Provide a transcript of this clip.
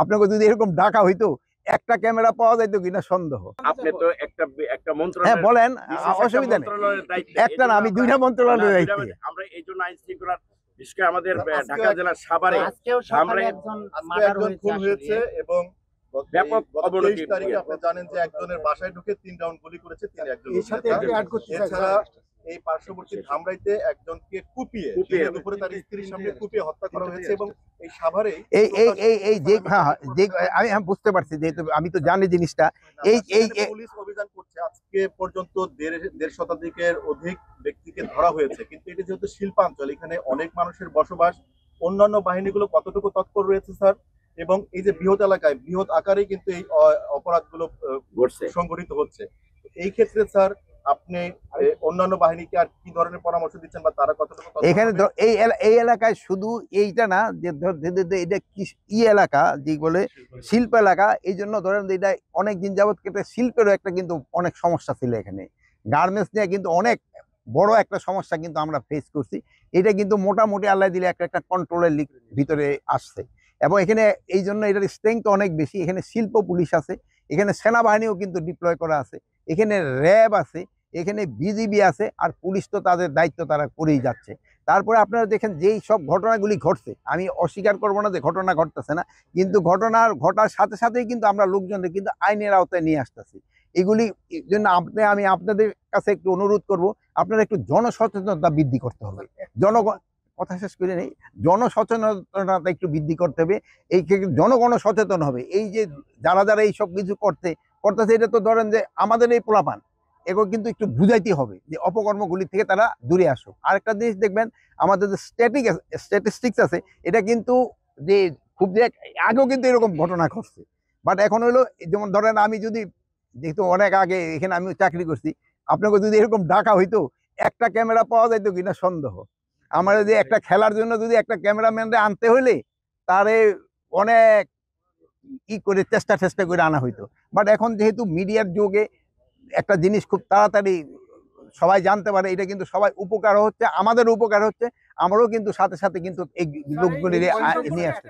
আপনাকে যদি এরকম ডাকা হইতো একটা ক্যামেরা পাওয়া যাইতো কিনা সন্দেহ। আপনি তো একটা একটা হ্যাঁ মন্ত্রণালয় বলেন, বিশেষ একটা অসুবিধা নেই। মন্ত্রণালয়ের দায়িত্বে একটা না, আমি দুইটা মন্ত্রণালয়ের দায়িত্বে। আমরা এই জন্য আইন শৃঙ্খলার বিশেষ করে আমাদের ঢাকা জেলার সাভারে আজকেও সকালে ধামরাই একজন আজকে মার্ডার একজন খুন হয়েছে এবং ব্যাপক গত অবনতি 23 তারিখে আপনি জানেন যে একজনের বাসায় ঢুকে 3 রাউন্ড গুলি করেছে, তিনি একজন এর সাথে একটু অ্যাড করতে চাই এছাড়া এই পার্শ্ববর্তী ধামরাইতে একজনকে কুপিয়ে দিনের দুপুরে তার স্ত্রীর সামনে কুপিয়ে হত্যা করা হয়েছে এবং এই সাভারে এই এই এই এই যে যে আমি বুঝতে পারছি, যেহেতু আমি তো জানি জিনিসটা। এই এই পুলিশ অভিযান করছে, আজকে পর্যন্ত 1.5 শতাধিকের অধিক ব্যক্তিকে ধরা হয়েছে, কিন্তু এটি যেহেতু শিল্পাঞ্চল, এখানে অনেক মানুষের বসবাস, অন্যান্য বাহিনীগুলো কতটুকু তৎপর রয়েছে স্যার, এবং এই যে বৃহৎ এলাকায় বৃহৎ আকারে কিন্তু এই অপরাধগুলো সংঘটিত হচ্ছে। এই ক্ষেত্রে স্যার আপনি অন্যান্য বাহিনীকে আর কি ধরনের পরামর্শ দিচ্ছেন বা তারা কতটুকু এখানে এই এলাকায় শুধু এইটা না যে এটা কি এলাকা যে বলে শিল্প এলাকা, এই জন্য ধরেন এটা অনেক দিন যাবত কেটে শিল্পেরও একটা কিন্তু অনেক সমস্যা ছিল এখানে। গার্মেন্টস নিয়ে কিন্তু অনেক বড় একটা সমস্যা কিন্তু আমরা ফেস করছি। এটা কিন্তু মোটামুটি আল্লাহ দিলে একটা কন্ট্রোলের ভিতরে আসছে, এবং এখানে এই জন্য এটার স্ট্রেংথ অনেক বেশি। এখানে শিল্প পুলিশ আছে, এখানে সেনাবাহিনীও কিন্তু ডিপ্লয় করা আছে, এখানে র্যাব আছে, এখানে বিজিবি আছে, আর পুলিশ তো তাদের দায়িত্ব তারা করেই যাচ্ছে। তারপরে আপনারা দেখেন যেই সব ঘটনাগুলি ঘটছে, আমি অস্বীকার করবো না যে ঘটনা ঘটতেছে না, কিন্তু ঘটার সাথে সাথেই কিন্তু আমরা লোকজনদের কিন্তু আইনের আওতায় নিয়ে আসতেছি। এগুলি জন্য আমি আপনাদের কাছে একটু অনুরোধ করব, আপনারা একটু জনসচেতনতা বৃদ্ধি করতে হবে। কথা শেষ করে নেই, জনসচেতনতা একটু বৃদ্ধি করতে হবে। এই জনগণ সচেতন হবে। এই যে যারা যারা এই সব কিছু করতেছে, এটা তো ধরেন যে আমাদের এই পোলাপান, এগুলো কিন্তু একটু বুঝাইতে হবে যে অপকর্মগুলি থেকে তারা দূরে আসুক। আরেকটা জিনিস দেখবেন, আমাদের যে স্ট্যাটিস্টিক্স আছে, এটা কিন্তু যে খুব যে আগেও কিন্তু এরকম ঘটনা ঘটছে, বাট এখন হলো যেমন ধরেন আমি যদি, যেহেতু অনেক আগে এখানে আমি চাকরি করছি, আপনাকে যদি এরকম ডাকা হইতো একটা ক্যামেরা পাওয়া যাইতো কিনা সন্দেহ। আমার যে একটা খেলার জন্য যদি একটা ক্যামেরাম্যানরে আনতে হইলে তারে অনেক করে চেষ্টা করে আনা হইতো। বাট এখন যেহেতু মিডিয়ার যুগে একটা জিনিস খুব তাড়াতাড়ি সবাই জানতে পারে, এটা কিন্তু সবাই উপকার হচ্ছে, আমাদের উপকার হচ্ছে, আমরাও কিন্তু সাথে সাথে কিন্তু এই লোকগুলি নিয়ে আসতে